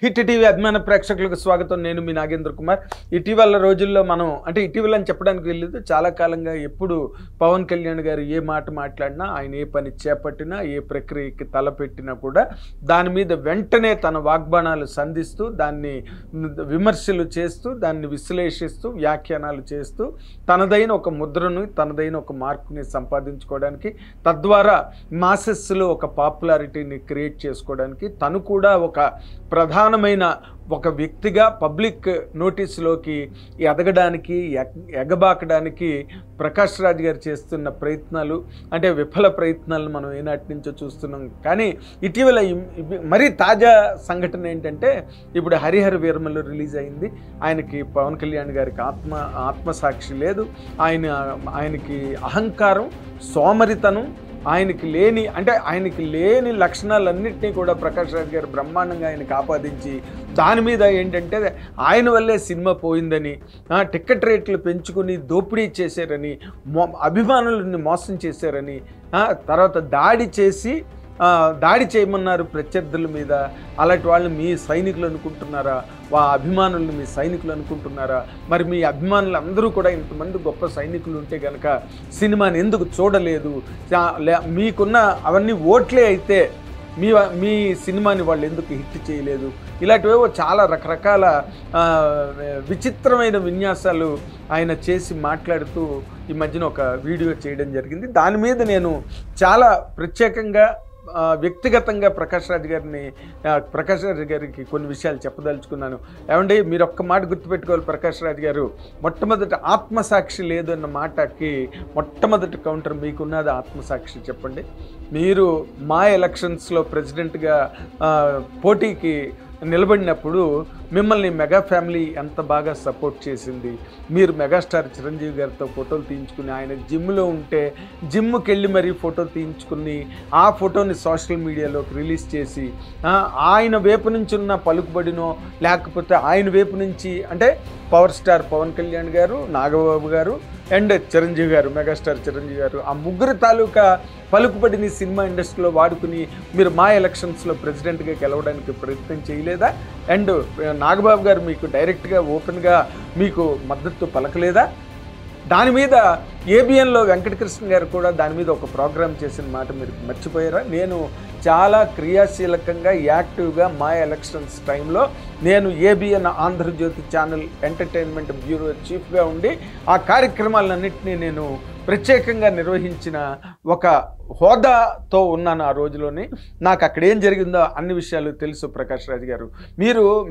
Hit TV అభిమాన ప్రేక్షకులకు స్వాగతం. నేను మీ నాగేంద్ర కుమార్. ఇటీవల రోజుల్లో మనం ఇటీవల అని చెప్పడానికి వెళ్ళలేదు, చాలా కాలంగా ఎప్పుడు పవన్ కళ్యాణ్ గారు ఏ మాట మాట్లాడినా, ఆయన ఏ పని చేపట్టినా, ఏ ప్రక్రియకి తలపెట్టినా కూడా దాని మీద వెంటనే తన వాగ్బాణాలు సంధిస్తూ, దాన్ని విమర్శలు చేస్తూ, దాన్ని విశ్లేషిస్తూ, వ్యాఖ్యానాలు చేస్తూ తనదైన ఒక ముద్రను, తనదైన ఒక మార్కుని సంపాదించుకోవడానికి, తద్వారా మాసెస్లో ఒక పాపులారిటీని క్రియేట్ చేసుకోవడానికి, తను కూడా ఒక ప్రధానమైన ఒక వ్యక్తిగా పబ్లిక్ నోటీసులోకి ఎదగడానికి, ఎగబాకడానికి ప్రకాష్ రాజ్ గారు చేస్తున్న ప్రయత్నాలు, విఫల ప్రయత్నాలను మనం ఏనాటి నుంచో చూస్తున్నాం. కానీ ఇటీవల మరీ తాజా సంఘటన ఏంటంటే, ఇప్పుడు హరిహర వీరమల్లు రిలీజ్ అయింది. ఆయనకి పవన్ కళ్యాణ్ గారికి ఆత్మసాక్షి లేదు. ఆయనకి అహంకారం, సోమరితనం, ఆయనకి లేని లక్షణాలన్నింటినీ కూడా ప్రకాష్ రాజ్ గారు బ్రహ్మాండంగా ఆయనకి ఆపాదించి, దాని మీద ఏంటంటే ఆయన వల్లే సినిమా పోయిందని, టికెట్ రేట్లు పెంచుకుని దోపిడీ చేశారని, అభిమానులని మోసం చేశారని, తర్వాత దాడి చేయమన్నారు ప్రత్యర్థుల మీద. అలాంటి వాళ్ళని మీ సైనికులు అనుకుంటున్నారా? అభిమానులను మీ సైనికులు అనుకుంటున్నారా? మరి మీ అభిమానులు అందరూ కూడా ఇంతమంది గొప్ప సైనికులు ఉంటే కనుక సినిమాని ఎందుకు చూడలేదు? మీకున్న అవన్నీ ఓట్లే అయితే మీ సినిమాని వాళ్ళు ఎందుకు హిట్ చేయలేదు? ఇలాంటివేవో చాలా రకరకాల విచిత్రమైన విన్యాసాలు ఆయన చేసి మాట్లాడుతూ ఈ మధ్యన ఒక వీడియో చేయడం జరిగింది. దాని మీద నేను చాలా ప్రత్యేకంగా వ్యక్తిగతంగా ప్రకాష్ రాజ్ గారికి కొన్ని విషయాలు చెప్పదలుచుకున్నాను. ఏమండి, మీరు ఒక్క మాట గుర్తుపెట్టుకోవాలి. ప్రకాష్ రాజ్ గారు మొట్టమొదటి ఆత్మసాక్షి లేదు అన్న మాటకి మొట్టమొదటి కౌంటర్ మీకున్నది ఆత్మసాక్షి చెప్పండి. మీరు మా ఎలక్షన్స్లో ప్రెసిడెంట్గా పోటీకి నిలబడినప్పుడు మిమ్మల్ని మెగా ఫ్యామిలీ ఎంత బాగా సపోర్ట్ చేసింది. మీరు మెగాస్టార్ చిరంజీవి గారితో ఫోటోలు తీయించుకుని, ఆయన జిమ్లో ఉంటే జిమ్కి వెళ్ళి మరీ ఫోటో తీయించుకుని, ఆ ఫోటోని సోషల్ మీడియాలోకి రిలీజ్ చేసి, ఆయన వైపు నుంచి ఉన్న పలుకుబడినో లేకపోతే ఆయన వైపు నుంచి పవర్ స్టార్ పవన్ కళ్యాణ్ గారు, నాగబాబు గారు అండ్ చిరంజీవి గారు, మెగాస్టార్ చిరంజీవి గారు, ఆ ముగ్గురు తాలూకా పలుకుబడిని సినిమా ఇండస్ట్రీలో వాడుకుని మీరు మా ఎలక్షన్స్లో ప్రెసిడెంట్గా గెలవడానికి ప్రయత్నం చేయలేదా? అండ్ నాగబాబు గారు మీకు డైరెక్ట్గా ఓపెన్గా మీకు మద్దతు పలకలేదా? దాని మీద ఏబిఎన్లో వెంకటకృష్ణ గారు కూడా దాని మీద ఒక ప్రోగ్రామ్ చేసిన మాట మీరు మర్చిపోయారా? నేను చాలా క్రియాశీలకంగా, యాక్టివ్గా మా ఎలక్షన్స్ టైంలో నేను ABN Andhrajyothy channel entertainment bureau చీఫ్గా ఉండి ఆ కార్యక్రమాలన్నింటినీ నేను ప్రత్యేకంగా నిర్వహించిన ఒక హోదాతో ఉన్నాను. ఆ రోజులోనే నాకు అక్కడ ఏం జరిగిందో అన్ని విషయాలు తెలుసు. ప్రకాష్ రాజ్ గారు,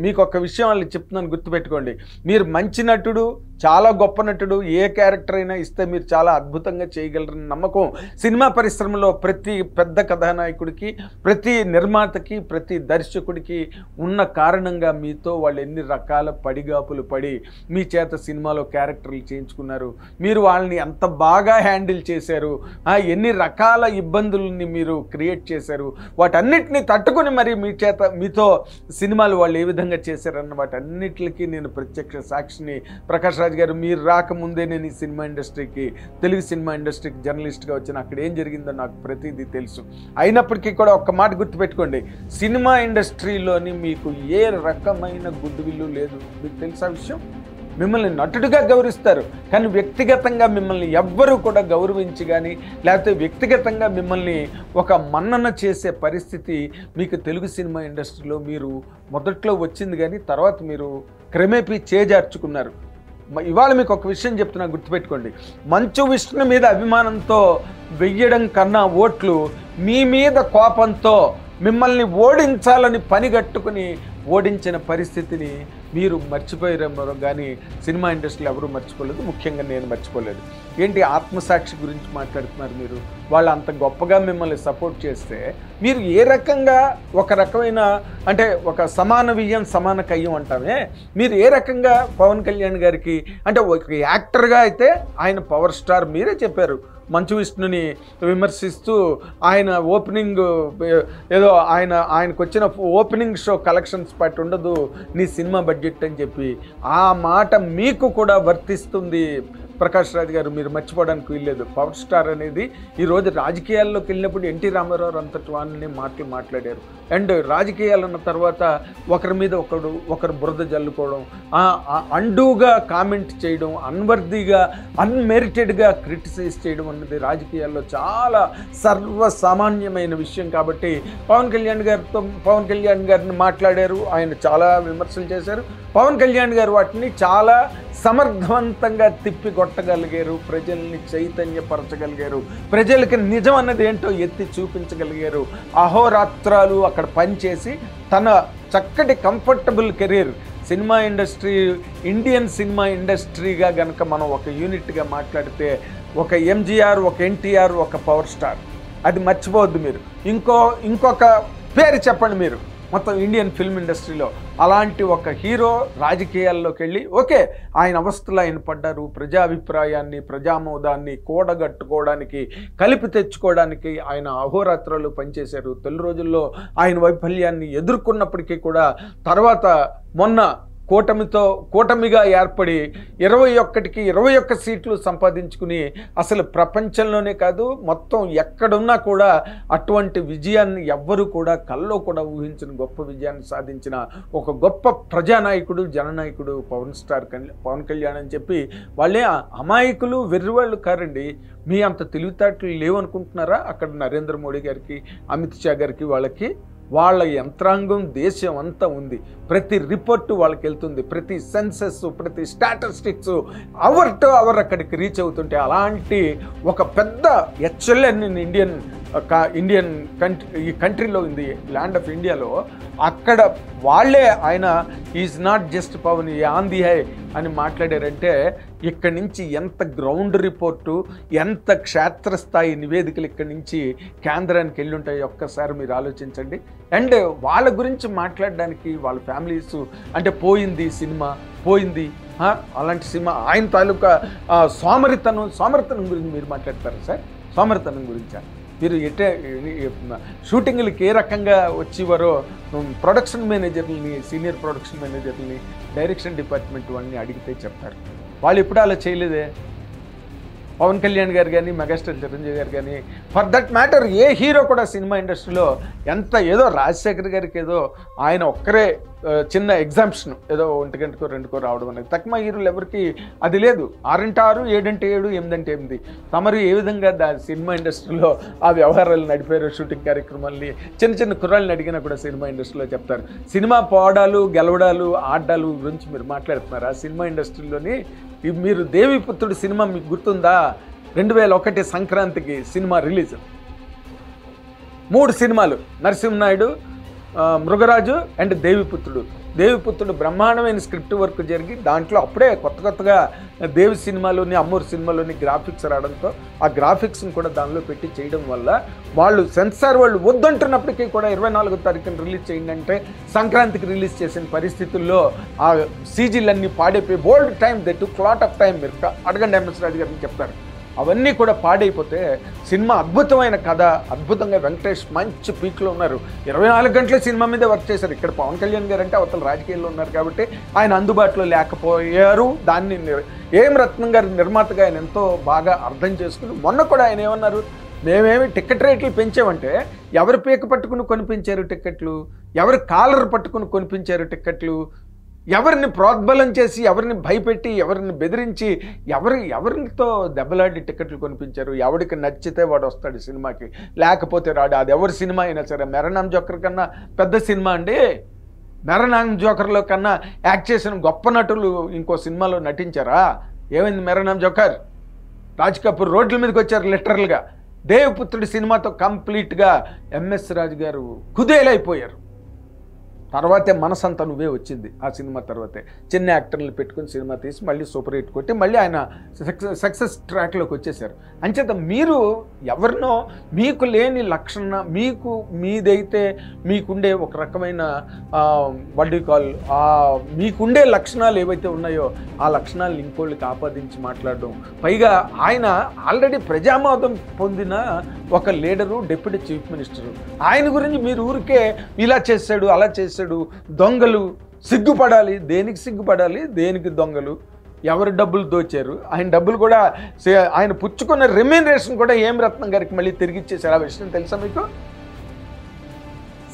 మీకు ఒక విషయం వాళ్ళు చెప్తున్నాను, గుర్తుపెట్టుకోండి. మీరు మంచి నటుడు, చాలా గొప్ప నటుడు, ఏ క్యారెక్టర్ అయినా ఇస్తే మీరు చాలా అద్భుతంగా చేయగలరని నమ్మకం సినిమా పరిశ్రమలో ప్రతి పెద్ద కథానాయకుడికి, ప్రతి నిర్మాతకి, ప్రతి దర్శకుడికి ఉన్న కారణంగా మీతో వాళ్ళు ఎన్ని రకాల పడిగాపులు పడి మీ చేత సినిమాలో క్యారెక్టర్లు చేయించుకున్నారు. మీరు వాళ్ళని ఎంత బాగా హ్యాండిల్ చేశారు, ఎన్ని రకాల ఇబ్బందుల్ని మీరు క్రియేట్ చేశారు, వాటన్నిటిని తట్టుకుని మరి మీతో సినిమాలు వాళ్ళు ఏ విధంగా చేశారన్న వాటన్నిటికి నేను ప్రత్యక్ష సాక్షిని. ప్రకాష్ రాజ్ గారు, మీరు రాకముందే నేను ఈ సినిమా ఇండస్ట్రీకి, తెలుగు సినిమా ఇండస్ట్రీకి జర్నలిస్ట్గా వచ్చిన అక్కడ ఏం జరిగిందో నాకు ప్రతిదీ తెలుసు. అయినప్పటికీ కూడా ఒక్క మాట గుర్తుపెట్టుకోండి, సినిమా ఇండస్ట్రీలోని మీకు ఏ రకమైన గుడ్ విల్ లేదు. మీకు తెలుసా విషయం? మిమ్మల్ని నటుడిగా గౌరవిస్తారు, కానీ వ్యక్తిగతంగా మిమ్మల్ని ఎవ్వరూ కూడా గౌరవించి కానీ, లేకపోతే వ్యక్తిగతంగా మిమ్మల్ని ఒక మన్నన చేసే పరిస్థితి మీకు తెలుగు సినిమా ఇండస్ట్రీలో మీరు మొదట్లో వచ్చింది, కానీ తర్వాత మీరు క్రమేపీ చేజార్చుకున్నారు. ఇవాళ మీకు ఒక విషయం చెప్తున్నా, గుర్తుపెట్టుకోండి. మంచు విష్ణు మీద అభిమానంతో వెయ్యడం కన్నా ఓట్లు మీ మీద కోపంతో మిమ్మల్ని ఓడించాలని పనిగట్టుకుని ఓడించిన పరిస్థితిని మీరు మర్చిపోయారేమో, కానీ సినిమా ఇండస్ట్రీలో ఎవరూ మర్చిపోలేదు, ముఖ్యంగా నేను మర్చిపోలేదు. ఏంటి ఆత్మసాక్షి గురించి మాట్లాడుతున్నారు మీరు? వాళ్ళు అంత గొప్పగా మిమ్మల్ని సపోర్ట్ చేస్తే మీరు ఏ రకంగా ఒక రకమైన ఒక సమాన వియ్యం సమాన కయ్యం అంటామే, మీరు ఏ రకంగా పవన్ కళ్యాణ్ గారికి ఒక యాక్టర్గా అయితే ఆయన పవర్ స్టార్, మీరే చెప్పారు. మంచు విష్ణుని విమర్శిస్తూ ఆయన ఓపెనింగ్ ఏదో ఆయనకు వచ్చిన ఓపెనింగ్ షో కలెక్షన్స్ పట్టి ఉండదు నీ సినిమా బడ్జెట్ అని చెప్పి, ఆ మాట మీకు కూడా వర్తిస్తుంది ప్రకాష్ రాజ్ గారు మీరు మర్చిపోవడానికి వీల్లేదు. పవర్ స్టార్ అనేది ఈరోజు రాజకీయాల్లోకి వెళ్ళినప్పుడు ఎన్టీ రామారావు అంతటి వాడిని మాట్లాడారు. అండ్ రాజకీయాలు అన్న తర్వాత ఒకరి మీద ఒకరు బురద జల్లుకోవడం, అండూగా కామెంట్ చేయడం, అన్వర్దీగా అన్మెరిటెడ్గా క్రిటిసైజ్ చేయడం అన్నది రాజకీయాల్లో చాలా సర్వసామాన్యమైన విషయం. కాబట్టి పవన్ కళ్యాణ్ గారిని మాట్లాడారు, ఆయన చాలా విమర్శలు చేశారు. పవన్ కళ్యాణ్ గారు వాటిని చాలా సమర్థవంతంగా తిప్పికొట్టగలిగారు, ప్రజల్ని చైతన్యపరచగలిగారు, ప్రజలకి నిజం అన్నది ఏంటో ఎత్తి చూపించగలిగారు. అహోరాత్రాలు అక్కడ పనిచేసి తన చక్కటి comfortable career cinema industry, Indian cinema ఇండస్ట్రీగా గనక మనం ఒక యూనిట్గా మాట్లాడితే ఒక ఎంజీఆర్, ఒక ఎన్టీఆర్, ఒక పవర్ స్టార్, అది మర్చిపోవద్దు మీరు. ఇంకొక పేరు చెప్పండి మీరు మొత్తం ఇండియన్ ఫిల్మ్ ఇండస్ట్రీలో. అలాంటి ఒక హీరో రాజకీయాల్లోకి వెళ్ళి ఓకే ఆయన అవస్థలు ఆయన పడ్డారు, ప్రజాభిప్రాయాన్ని ప్రజామోదాన్ని కూడగట్టుకోవడానికి కలిపి తెచ్చుకోవడానికి ఆయన అహోరాత్రాలు పనిచేశారు. తొలి రోజుల్లో ఆయన వైఫల్యాన్ని ఎదుర్కొన్నప్పటికీ కూడా తర్వాత మొన్న కూటమిగా ఏర్పడి 21కి 21 సీట్లు సంపాదించుకుని అసలు ప్రపంచంలోనే కాదు మొత్తం ఎక్కడున్నా కూడా అటువంటి విజయాన్ని ఎవ్వరూ కూడా కల్లో కూడా ఊహించిన గొప్ప విజయాన్ని సాధించిన ఒక గొప్ప ప్రజానాయకుడు, జననాయకుడు పవన్ కళ్యాణ్ అని చెప్పి వాళ్ళే అమాయకులు వెర్రివాళ్ళు కారండి. మీ అంత తెలివితేటలు లేవనుకుంటున్నారా? అక్కడ నరేంద్ర మోడీ గారికి, అమిత్ షా గారికి వాళ్ళ యంత్రాంగం దేశం అంతా ఉంది. ప్రతి రిపోర్టు వాళ్ళకి వెళ్తుంది, ప్రతి సెన్సెస్, ప్రతి స్టాటిస్టిక్స్ అవర్ టు అవర్ అక్కడికి రీచ్ అవుతుంటే అలాంటి ఒక పెద్ద HLN ఇండియన్ కంట్రీలో ఉంది, ల్యాండ్ ఆఫ్ ఇండియాలో. అక్కడ వాళ్ళే ఆయన is not just Pawan on the high అని మాట్లాడారంటే ఇక్కడి నుంచి ఎంత గ్రౌండ్ రిపోర్టు, ఎంత క్షేత్రస్థాయి నివేదికలు ఇక్కడి నుంచి కేంద్రానికి వెళ్ళి ఉంటాయి ఒక్కసారి మీరు ఆలోచించండి. అండ్ వాళ్ళ గురించి మాట్లాడడానికి వాళ్ళ ఫ్యామిలీస్ అంటే పోయింది అలాంటి సినిమా, ఆయన తాలూకా సోమరితనం గురించి మీరు మాట్లాడతారా సార్? సోమరితనం గురించా? మీరు షూటింగ్లకి ఏ రకంగా వచ్చేవారో ప్రొడక్షన్ మేనేజర్లని, సీనియర్ ప్రొడక్షన్ మేనేజర్ని, డైరెక్షన్ డిపార్ట్మెంట్ వాళ్ళని అడిగితే చెప్తారు. వాళ్ళు ఎప్పుడు అలా చేయలేదే. పవన్ కళ్యాణ్ గారు కానీ, మెగాస్టార్ చిరంజీవి గారు కానీ, for that matter A hero కూడా సినిమా ఇండస్ట్రీలో ఏదో రాజశేఖర్ గారికి ఏదో ఆయన ఒక్కరే చిన్న ఎగ్జామ్షన్ ఏదో 1 గంటకో 2కో రావడం అనేది, తక్కువ హీరోలు ఎవరికి అది లేదు. 6 అంటే 6, 7 అంటే 7, 8 అంటే 8. తమరు ఏ విధంగా సినిమా ఇండస్ట్రీలో ఆ వ్యవహారాలు నడిపారు, షూటింగ్ కార్యక్రమాల్ని చిన్న కుర్రాళ్ళని అడిగినా కూడా సినిమా ఇండస్ట్రీలో చెప్తారు. సినిమా పోవడాలు, గెలవడాలు, ఆడ్డాలు గురించి మీరు మాట్లాడుతున్నారు. ఆ సినిమా ఇండస్ట్రీలోని మీరు దేవిపుత్రుడు సినిమా మీకు గుర్తుందా? 2001 సంక్రాంతికి సినిమా రిలీజ్. 3 సినిమాలు, నరసింహనాయుడు, మృగరాజు అండ్ దేవిపుత్రుడు బ్రహ్మాండమైన స్క్రిప్ట్ వర్క్ జరిగి దాంట్లో అప్పుడే కొత్తగా దేవి సినిమాలోని, అమ్మూరు సినిమాలోని గ్రాఫిక్స్ రావడంతో ఆ గ్రాఫిక్స్ని కూడా దానిలో పెట్టి చేయడం వల్ల వాళ్ళు సెన్సార్ వాళ్ళు వద్దంటున్నప్పటికీ కూడా 24వ తారీఖున రిలీజ్ చేయండి అంటే సంక్రాంతికి రిలీజ్ చేసిన పరిస్థితుల్లో ఆ సీజీలన్నీ పాడైపోయి బోల్డ్ time, they took lot of time. మీరు అడగండి ఎంఎస్ రాజు గారిని చెప్తారు. అవన్నీ కూడా పాడైపోతే సినిమా అద్భుతమైన కథ, అద్భుతంగా వెంకటేష్ మంచి పీక్లో ఉన్నారు. 24 గంటల సినిమా మీదే వర్క్ చేశారు. ఇక్కడ పవన్ కళ్యాణ్ గారు అంటే అవతల రాజకీయాల్లో ఉన్నారు కాబట్టి ఆయన అందుబాటులో లేకపోయారు. దాన్ని రత్నం గారి నిర్మాతగా ఆయన ఎంతో బాగా అర్థం చేసుకుని మొన్న కూడా ఆయన ఏమన్నారు, మేమేమి టికెట్ రేట్లు పెంచామంటే ఎవరు పీక పట్టుకుని కొనిపించారు టికెట్లు, ఎవరు కాలర్ పట్టుకుని కొనిపించారు టికెట్లు, ఎవరిని ప్రోద్బలం చేసి, ఎవరిని భయపెట్టి, ఎవరిని బెదిరించి, ఎవరితో దెబ్బలాడి టికెట్లు కొనిపించారు. ఎవరికి నచ్చితే వాడు వస్తాడు సినిమాకి, లేకపోతే రాడు. అది ఎవరి సినిమా అయినా సరే. మెరనామ్ జోకర్ కన్నా పెద్ద సినిమా అండి. మెరనామ్ జోకర్లో కన్నా యాక్ట్ చేసిన గొప్ప నటులు ఇంకో సినిమాలో నటించారా? ఏమైంది మెరనామ్ జోకర్? రాజ్ కపూర్ రోడ్ల మీదకి వచ్చారు లిటరల్గా. దేవపుత్రుడి సినిమాతో కంప్లీట్గా ఎంఎస్ రాజు గారు కుదేలైపోయారు. తర్వాతే మనసంతా నువ్వే వచ్చింది. ఆ సినిమా తర్వాతే చిన్న యాక్టర్లు పెట్టుకుని సినిమా తీసి మళ్ళీ సూపర్ హిట్ కొట్టి మళ్ళీ ఆయన సక్సెస్ ట్రాక్లోకి వచ్చేసారు. అంచేత మీరు ఎవరినో మీకు లేని లక్షణ, మీదైతే మీకుండే ఒక రకమైన మీకుండే లక్షణాలు ఏవైతే ఉన్నాయో ఆ లక్షణాలను ఇంకోళ్ళకి ఆపాదించి మాట్లాడడం. పైగా ఆయన ఆల్రెడీ ప్రజామోదం పొందిన ఒక లీడరు, డిప్యూటీ చీఫ్ మినిస్టరు. ఆయన గురించి మీరు ఊరికే ఇలా చేశాడు, అలా చేశాడు, దొంగలు, సిగ్గుపడాలి. దేనికి సిగ్గుపడాలి? దేనికి దొంగలు? ఎవరు డబ్బులు దోచారు, ఆయన డబ్బులు కూడా ఆయన పుచ్చుకున్న రెమ్యూనరేషన్ కూడా ఏం రత్నం గారికి మళ్ళీ తిరిగి ఇచ్చేసారు. ఆ విషయం తెలుసా మీకు?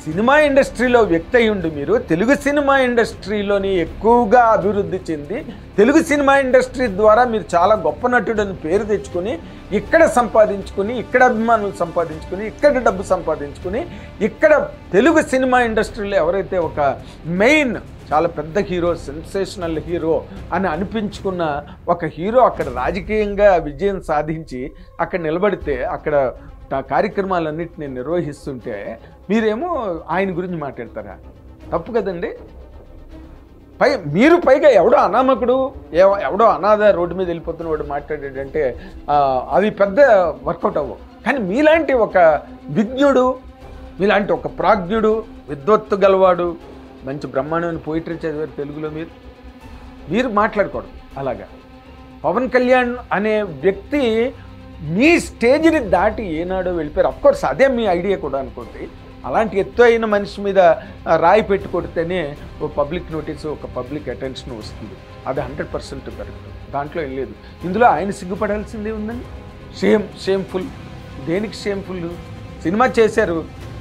సినిమా ఇండస్ట్రీలో వ్యక్తి అయి ఉండి మీరు తెలుగు సినిమా ఇండస్ట్రీలోని ఎక్కువగా అభివృద్ధి చెంది తెలుగు సినిమా ఇండస్ట్రీ ద్వారా మీరు చాలా గొప్ప నటుడని పేరు తెచ్చుకొని ఇక్కడ సంపాదించుకుని ఇక్కడ అభిమానులు సంపాదించుకుని ఇక్కడ డబ్బు సంపాదించుకుని ఇక్కడ తెలుగు సినిమా ఇండస్ట్రీలో ఎవరైతే ఒక మెయిన్ చాలా పెద్ద హీరో, సెన్సేషనల్ హీరో అని అనిపించుకున్న ఒక హీరో అక్కడ రాజకీయంగా విజయం సాధించి అక్కడ నిలబడితే అక్కడ కార్యక్రమాలన్నింటినీ నిర్వహిస్తుంటే మీరేమో ఆయన గురించి మాట్లాడతారా? తప్పు కదండి. మీరు పైగా ఎవడో అనామకుడు, ఎవడో అనాథ రోడ్డు మీద వెళ్ళిపోతున్న వాడు మాట్లాడాడంటే అవి పెద్ద వర్కౌట్ అవ్వవు. కానీ మీలాంటి ఒక విజ్ఞుడు, మీలాంటి ఒక ప్రాజ్ఞుడు, విద్వత్తు గలవాడు, మంచి బ్రహ్మాండమైన పోయిటరీ చదివారు తెలుగులో, మీరు మాట్లాడుకోవడం అలాగా. పవన్ కళ్యాణ్ అనే వ్యక్తి మీ స్టేజ్ని దాటి ఏనాడో వెళ్ళిపోయారు. అఫ్కోర్స్ అదే మీ ఐడియా కూడా అనుకోండి. అలాంటి ఎత్తు అయిన మనిషి మీద రాయి పెట్టి కొడితేనే ఒక పబ్లిక్ నోటీసు, ఒక పబ్లిక్ అటెన్షన్ వస్తుంది. అది 100% కరెక్ట్, దాంట్లో ఏం లేదు. ఇందులో ఆయన సిగ్గుపడాల్సిందే ఉందండి. షేమ్ఫుల్. దేనికి షేమ్ఫుల్? సినిమా చేశారు,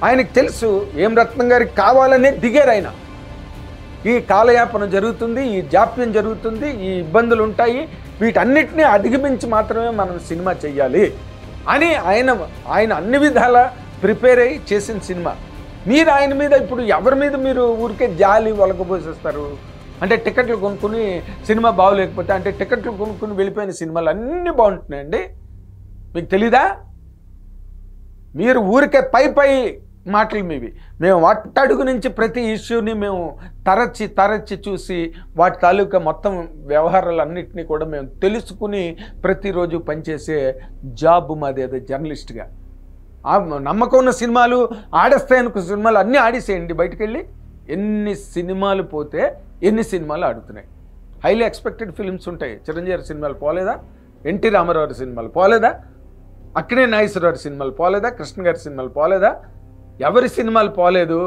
ఆయనకు తెలుసు ఏం రత్నం గారికి కావాలనే దిగారు ఆయన. ఈ కాలయాపన జరుగుతుంది, ఈ జాప్యం జరుగుతుంది, ఈ ఇబ్బందులు ఉంటాయి, వీటన్నిటినీ అధిగమించి మాత్రమే మనం సినిమా చెయ్యాలి అని ఆయన అన్ని విధాలా ప్రిపేర్ అయ్యి చేసిన సినిమా. మీరు ఆయన మీద ఇప్పుడు ఎవరి మీద మీరు ఊరికే జాలి ఒలకపోసేస్తారు? అంటే టికెట్లు కొనుక్కుని సినిమా బాగోలేకపోతే అంటే టికెట్లు కొనుక్కుని వెళ్ళిపోయిన సినిమాలు అన్నీ బాగుంటున్నాయండి. మీకు తెలీదా? మీరు ఊరికే పై మాటలు మీవి. మేము అట్టడుగు నుంచి ప్రతి ఇష్యూని మేము తరచి చూసి వాటి తాలూకా మొత్తం వ్యవహారాలన్నింటినీ కూడా మేము తెలుసుకుని ప్రతిరోజు పనిచేసే జాబ్ మాది. అదే జర్నలిస్ట్గా నమ్మకం ఉన్న సినిమాలు ఆడేస్తాయనుకున్న సినిమాలు అన్నీ ఆడేసేయండి. బయటకు వెళ్ళి ఎన్ని సినిమాలు పోతే ఎన్ని సినిమాలు ఆడుతున్నాయి. హైలీ ఎక్స్పెక్టెడ్ ఫిల్మ్స్ ఉంటాయి. చిరంజీవి సినిమాలు పోలేదా? ఎన్టీ రామారావు సినిమాలు పోలేదా? అక్కినే నాగేశ్వరరావు సినిమాలు పోలేదా? కృష్ణ గారి సినిమాలు పోలేదా? ఎవరి సినిమాలు పోలేదు?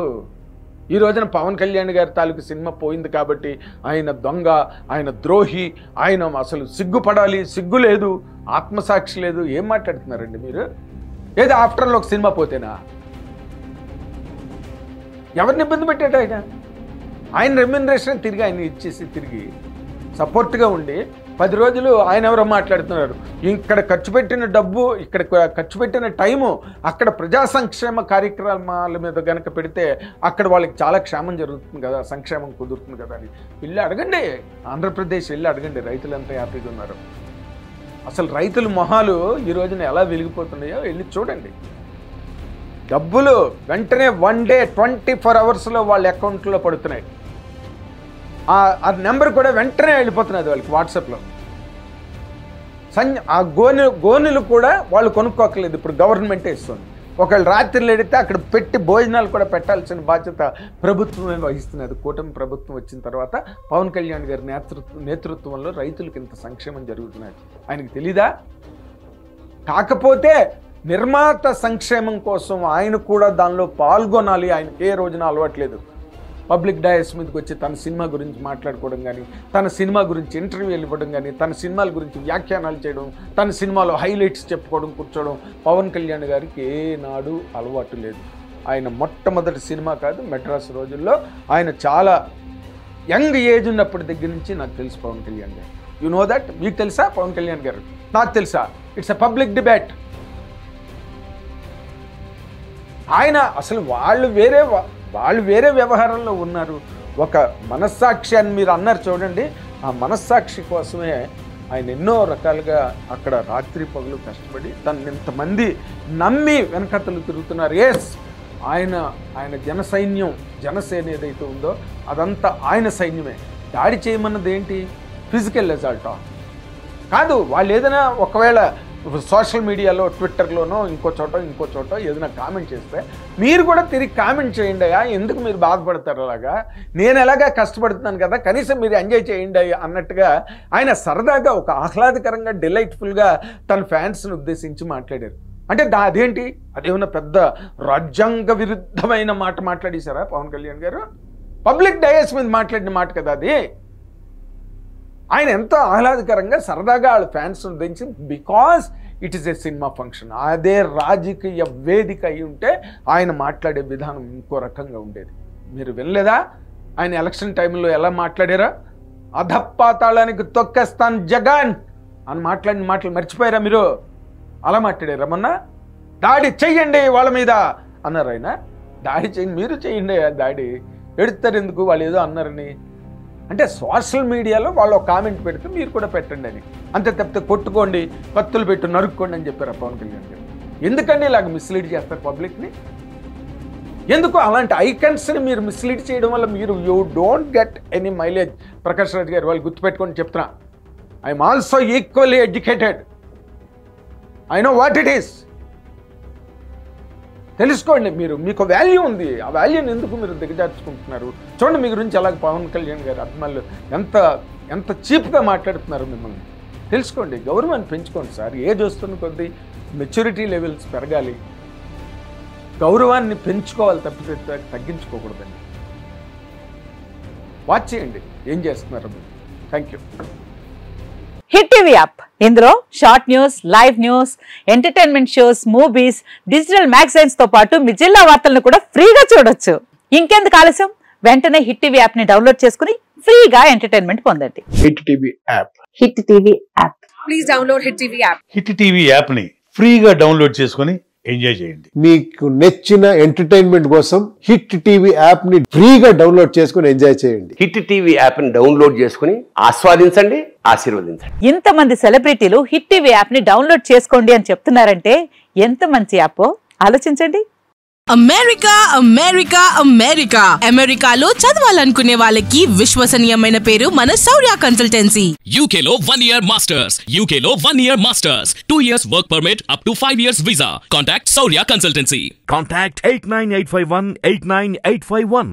ఈ రోజున పవన్ కళ్యాణ్ గారి తాలూకు సినిమా పోయింది కాబట్టి ఆయన దొంగ, ఆయన ద్రోహి, ఆయన అసలు సిగ్గుపడాలి, సిగ్గు లేదు, ఆత్మసాక్షి లేదు. ఏం మాట్లాడుతున్నారండి మీరు? ఏదో ఆఫ్టర్లో ఒక సినిమా పోతేనా? ఎవరిని ఇబ్బంది పెట్టాడు ఆయన రెమ్యూనరేషన్ తిరిగి ఆయన ఇచ్చేసి తిరిగి సపోర్ట్గా ఉండి 10 రోజులు ఆయన ఎవరో మాట్లాడుతున్నారు. ఇక్కడ ఖర్చు పెట్టిన డబ్బు, ఇక్కడ ఖర్చు పెట్టిన టైము అక్కడ ప్రజా సంక్షేమ కార్యక్రమాల మీద కనుక పెడితే అక్కడ వాళ్ళకి చాలా క్షేమం జరుగుతుంది కదా, సంక్షేమం కుదురుతుంది కదా అని వెళ్ళి అడగండి. ఆంధ్రప్రదేశ్ వెళ్ళి అడగండి, రైతులంతా హ్యాపీగా ఉన్నారు. అసలు రైతుల మొహాలు ఈ రోజున ఎలా వెలిగిపోతున్నాయో వెళ్ళి చూడండి. డబ్బులు వెంటనే 1 డే 24 అవర్స్లో వాళ్ళ అకౌంట్లో పడుతున్నాయి. ఆ నెంబర్ కూడా వెంటనే వెళ్ళిపోతున్నది వాళ్ళకి వాట్సాప్లో. ఆ గోనెలు కూడా వాళ్ళు కొనుక్కోకలేదు, ఇప్పుడు గవర్నమెంటే ఇస్తుంది. ఒకళ్ళు రాత్రిలో ఎడితే అక్కడ పెట్టి భోజనాలు కూడా పెట్టాల్సిన బాధ్యత ప్రభుత్వమే వహిస్తున్నది. కూటమి ప్రభుత్వం వచ్చిన తర్వాత పవన్ కళ్యాణ్ గారి నేతృత్వంలో రైతులకు ఇంత సంక్షేమం జరుగుతున్నది. ఆయనకు తెలీదా? కాకపోతే నిర్మాత సంక్షేమం కోసం ఆయన కూడా దానిలో పాల్గొనాలి. ఆయనకి ఏ రోజున అలవాట్లేదు పబ్లిక్ డయాస్ మీదకి వచ్చి తన సినిమా గురించి మాట్లాడుకోవడం కానీ, తన సినిమా గురించి ఇంటర్వ్యూలు ఇవ్వడం కానీ, తన సినిమాల గురించి వ్యాఖ్యానాలు చేయడం, తన సినిమాలో హైలైట్స్ చెప్పుకోవడం, కూర్చోవడం పవన్ కళ్యాణ్ గారికి ఏనాడు అలవాటు లేదు. ఆయన మొట్టమొదటి సినిమా కాదు, మెడ్రాస్ రోజుల్లో ఆయన చాలా యంగ్ ఏజ్ ఉన్నప్పటి దగ్గర నుంచి నాకు తెలుసు పవన్ కళ్యాణ్ గారు. You know that? మీకు తెలుసా పవన్ కళ్యాణ్ గారు? నాకు తెలుసా? It's a public debate. ఆయన అసలు వాళ్ళు వేరే వ్యవహారంలో ఉన్నారు. ఒక మనస్సాక్షి అని మీరు అన్నారు చూడండి, ఆ మనస్సాక్షి కోసమే ఆయన ఎన్నో రకాలుగా అక్కడ రాత్రి పగలు కష్టపడి తను ఇంతమంది నమ్మి వెనకతలు తిరుగుతున్నారు. ఎస్, ఆయన జనసేన ఏదైతే ఉందో అదంతా ఆయన సైన్యమే. దాడి చేయమన్నది ఏంటి? ఫిజికల్ అసాల్టా కాదు. వాళ్ళు ఏదైనా ఒకవేళ సోషల్ మీడియాలో, ట్విట్టర్లోనో ఇంకో చోట ఏదైనా కామెంట్ చేస్తే మీరు కూడా తిరిగి కామెంట్ చేయండి అయ్యా, ఎందుకు మీరు బాధపడతారు? అలాగా నేను ఎలాగా కష్టపడుతున్నాను కదా, కనీసం మీరు ఎంజాయ్ చేయండి అన్నట్టుగా ఆయన సరదాగా ఒక ఆహ్లాదకరంగా డిలైట్ఫుల్గా తన ఫ్యాన్స్ని ఉద్దేశించి మాట్లాడారు. అంటే అదేంటి? అదేమన్నా పెద్ద రాజ్యాంగ విరుద్ధమైన మాట మాట్లాడేశారా పవన్ కళ్యాణ్ గారు? పబ్లిక్ డయాస్ మీద మాట్లాడిన మాట కదా అది. ఆయన ఎంతో ఆహ్లాదకరంగా సరదాగా వాళ్ళ ఫ్యాన్స్ దించి, because it is a cinema function. అదే రాజకీయ వేదిక అయి ఉంటే ఆయన మాట్లాడే విధానం ఇంకో రకంగా ఉండేది. మీరు వినలేదా ఆయన ఎలక్షన్ టైంలో ఎలా మాట్లాడారా? అధపాతాళానికి తొక్కేస్తాను జగన్ అని మాట్లాడిన మాటలు మర్చిపోయారా మీరు? అలా మాట్లాడారా? మొన్న దాడి చెయ్యండి వాళ్ళ మీద అన్నారు ఆయన. దాడి చేయండి, మీరు చేయండి దాడి, ఎడుతారు ఎందుకు వాళ్ళు ఏదో అన్నారని. అంటే సోషల్ మీడియాలో వాళ్ళు ఒక కామెంట్ పెడితే మీరు కూడా పెట్టండి అని, అంతే తప్పితే కొట్టుకోండి, కత్తులు పెట్టు నరుక్కోండి అని చెప్పారు పవన్ కళ్యాణ్ గారు. ఎందుకండి ఇలాగ మిస్లీడ్ చేస్తారు పబ్లిక్ని? ఎందుకు అలాంటి ఐకన్స్ని మీరు మిస్లీడ్ చేయడం వల్ల మీరు you don't get any mileage. Prakash Raj గారు వాళ్ళు గుర్తుపెట్టుకొని చెప్తున్నా, I'm also equally educated, I know what it is. తెలుసుకోండి, మీరు మీకు వాల్యూ ఉంది, ఆ వాల్యూని ఎందుకు మీరు దిగజార్చుకుంటున్నారు? చూడండి మీ గురించి అలాగే పవన్ కళ్యాణ్ గారు అభిమానులు ఎంత చీప్గా మాట్లాడుతున్నారు మిమ్మల్ని. తెలుసుకోండి, గౌరవాన్ని పెంచుకోండి సార్. ఏజ్ వస్తున్న కొద్దీ మెచ్యూరిటీ లెవెల్స్ పెరగాలి, గౌరవాన్ని పెంచుకోవాలి తప్పితే తగ్గించుకోకూడదండి. వాచ్ చేయండి ఏం చేస్తున్నారు మీరు. Thank you. Hit TV app, ఇందులో short news, live news, entertainment shows, movies, digital magazines తో పాటు మీ జిల్లా వార్తలను కూడా ఫ్రీగా చూడొచ్చు. ఇంకెందుకు ఆలస్యం, వెంటనే హిట్ టీవీ యాప్ ని డౌన్లోడ్ చేసుకుని ఫ్రీగా ఎంటర్టైన్మెంట్ పొందండి. Hit TV app. Hit TV app. Please download hit TV app. Hit TV app ని ఫ్రీగా డౌన్లోడ్ చేసుకుని ఎంజాయ్ చేయండి. మీకు నచ్చిన ఎంటర్టైన్మెంట్ కోసం హిట్ టీవీ యాప్ ని ఫ్రీగా డౌన్లోడ్ చేసుకుని ఎంజాయ్ చేయండి. హిట్ టీవీ యాప్ ని డౌన్లోడ్ చేసుకుని ఆస్వాదించండి, ఆశీర్వదించండి. ఇంతమంది సెలబ్రిటీలు హిట్ టీవీ యాప్ ని డౌన్లోడ్ చేసుకోండి అని చెప్తున్నారంటే ఎంత మంచి యాప్ ఆలోచించండి. అమెరికా అమెరికా అమెరికా అమెరికాలో చదవాలనుకునే వాళ్ళకి విశ్వసనీయమైన పేరు మన శౌర్య కన్సల్టెన్సీ. UK లో 1 year masters, UK లో 1 year masters, 2 years work permit up to 5 years visa. Contact Saurya Consultancy. Contact 89851 89851.